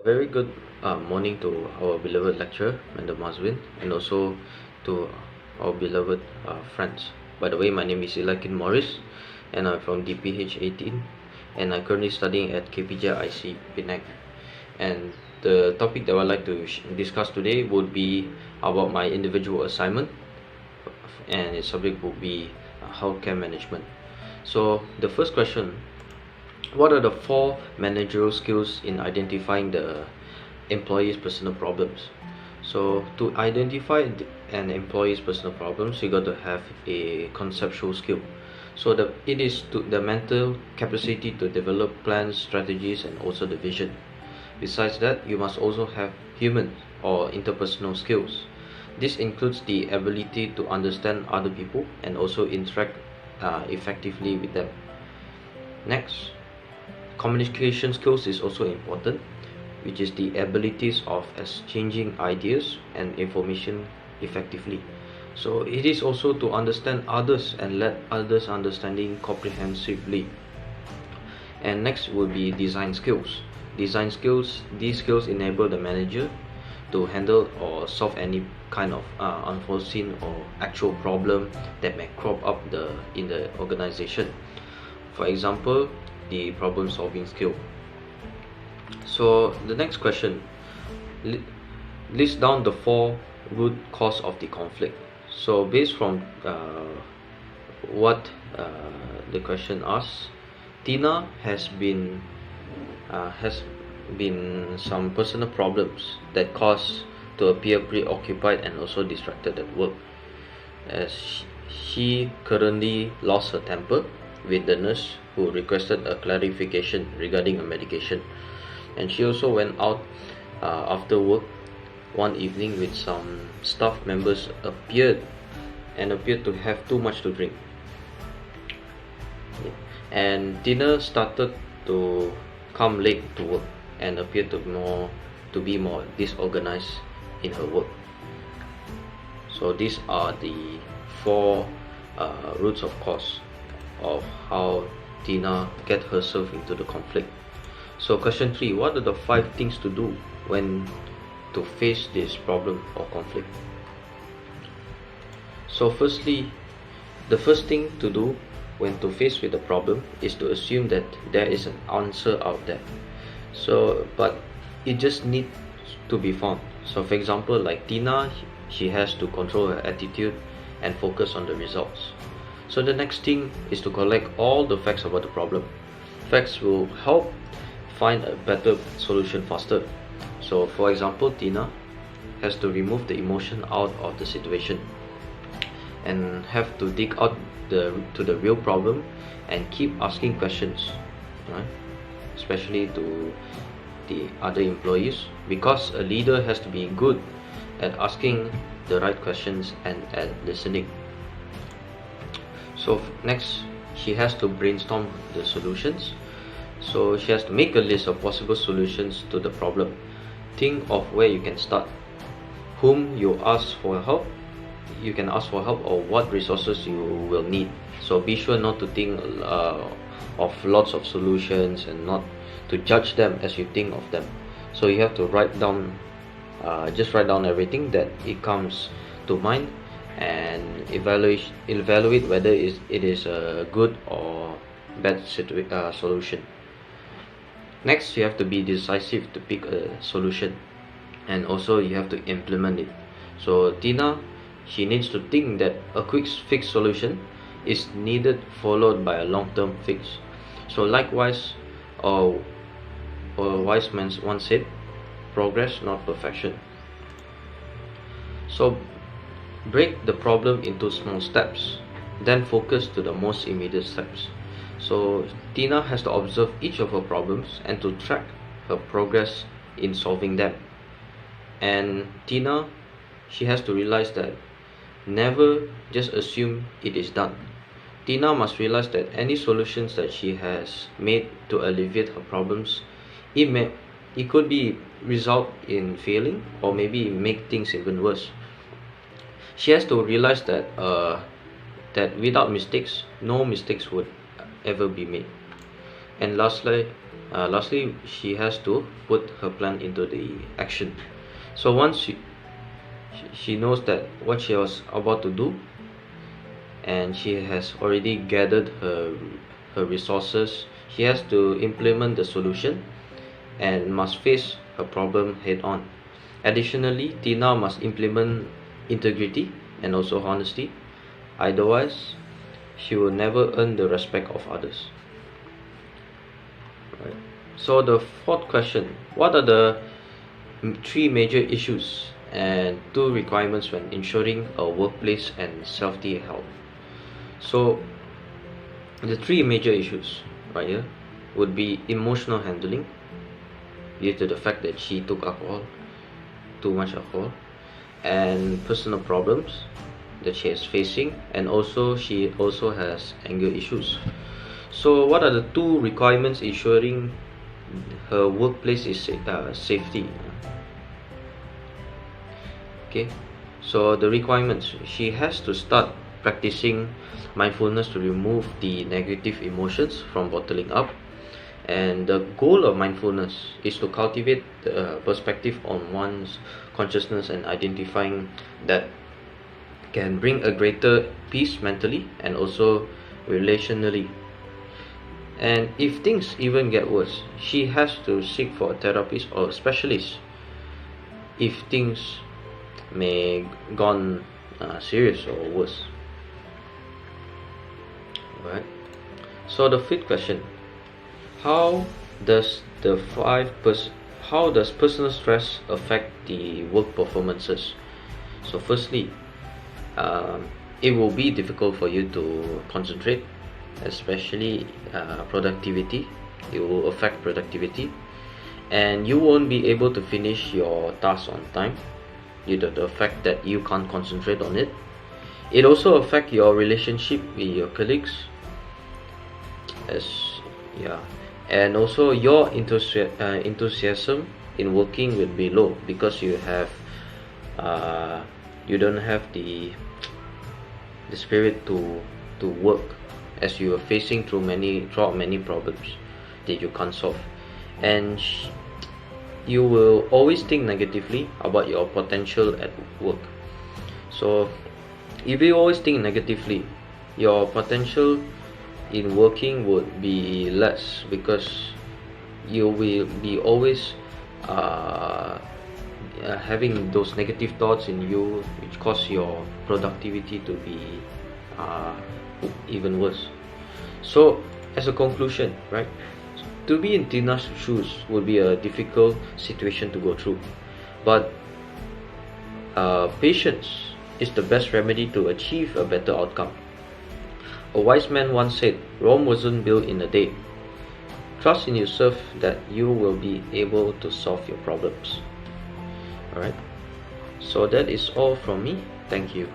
Very good morning to our beloved lecturer, Madam Mazuin, and also to our beloved friends. By the way, my name is Ilakin Morris, and I'm from DPH 18, and I'm currently studying at KPJIC Penang. And the topic that I'd like to discuss today would be about my individual assignment, and its subject would be healthcare management. So the first question: what are the 4 managerial skills in identifying the employee's personal problems? So to identify an employee's personal problems, you got to have a conceptual skill. So it is the mental capacity to develop plans, strategies, and also the vision. Besides that, you must also have human or interpersonal skills. This includes the ability to understand other people and also interact effectively with them. Next, communication skills is also important, which is the abilities of exchanging ideas and information effectively. So it is also to understand others and let others understanding comprehensively. And next will be design skills. These skills enable the manager to handle or solve any kind of unforeseen or actual problem that may crop up in the organization. For example, the problem solving skill. So the next question, list down the 4 root cause of the conflict. So based from what the question asks, Tina has been some personal problems that cause to appear preoccupied and also distracted at work, as she currently lost her temper with the nurse who requested a clarification regarding a medication, and she also went out after work one evening with some staff members appeared to have too much to drink, and Tina started to come late to work and appeared to be more disorganized in her work. So these are the 4 roots of cause of how Tina get herself into the conflict. So question 3, what are the 5 things to do when to face this problem or conflict? So firstly, the first thing to do when to face with the problem is to assume that there is an answer out there. So but it just needs to be found. So for example, like Tina, she has to control her attitude and focus on the results. So the next thing is to collect all the facts about the problem. Facts will help find a better solution faster. So for example, Tina has to remove the emotion out of the situation and have to dig out to the real problem and keep asking questions, right? Especially to the other employees, because a leader has to be good at asking the right questions and at listening. So next, she has to brainstorm the solutions. So she has to make a list of possible solutions to the problem. Think of where you can start, whom you ask for help. You can ask for help, or what resources you will need. So be sure not to think of lots of solutions and not to judge them as you think of them. So you have to write down everything that it comes to mind and evaluate whether it is a good or bad solution. Next, you have to be decisive to pick a solution, and also you have to implement it. So Tina, she needs to think that a quick fix solution is needed, followed by a long-term fix. So likewise, a wise man once said, progress, not perfection. So break the problem into small steps, then focus to the most immediate steps. So Tina has to observe each of her problems and to track her progress in solving them. And Tina, she has to realize that never just assume it is done. Tina must realize that any solutions that she has made to alleviate her problems, it could be result in failing, or maybe make things even worse. She has to realize that without mistakes, no mistakes would ever be made. And lastly, lastly, she has to put her plan into the action. So once she knows that what she was about to do, and she has already gathered her resources, she has to implement the solution and must face her problem head on. Additionally, Tina must implement integrity and also honesty, otherwise she will never earn the respect of others. Right. So the fourth question: what are the three major issues and two requirements when ensuring a workplace and safety health? So the three major issues right here would be emotional handling, due to the fact that she took too much alcohol, and personal problems that she is facing, and also she also has anger issues. So what are the two requirements ensuring her workplace is safety? Okay, so the requirements: she has to start practicing mindfulness to remove the negative emotions from bottling up. And the goal of mindfulness is to cultivate the perspective on one's consciousness and identifying that can bring a greater peace mentally and also relationally. And if things even get worse, she has to seek for a therapist or a specialist if things may gone serious or worse. Alright. So the fifth question: how does personal stress affect the work performances? So firstly, it will be difficult for you to concentrate, especially productivity. It will affect productivity, and you won't be able to finish your tasks on time due to the fact that you can't concentrate on it. It also affects your relationship with your colleagues, and also your enthusiasm in working will be low, because you don't have the spirit to work, as you are facing throughout many problems that you can't solve, and you will always think negatively about your potential at work. So if you always think negatively, your potential in working would be less, because you will be always having those negative thoughts in you, which cause your productivity to be even worse. So as a conclusion, right, to be in Tina's shoes would be a difficult situation to go through, but patience is the best remedy to achieve a better outcome. A wise man once said, "Rome wasn't built in a day." Trust in yourself that you will be able to solve your problems. Alright, so that is all from me. Thank you.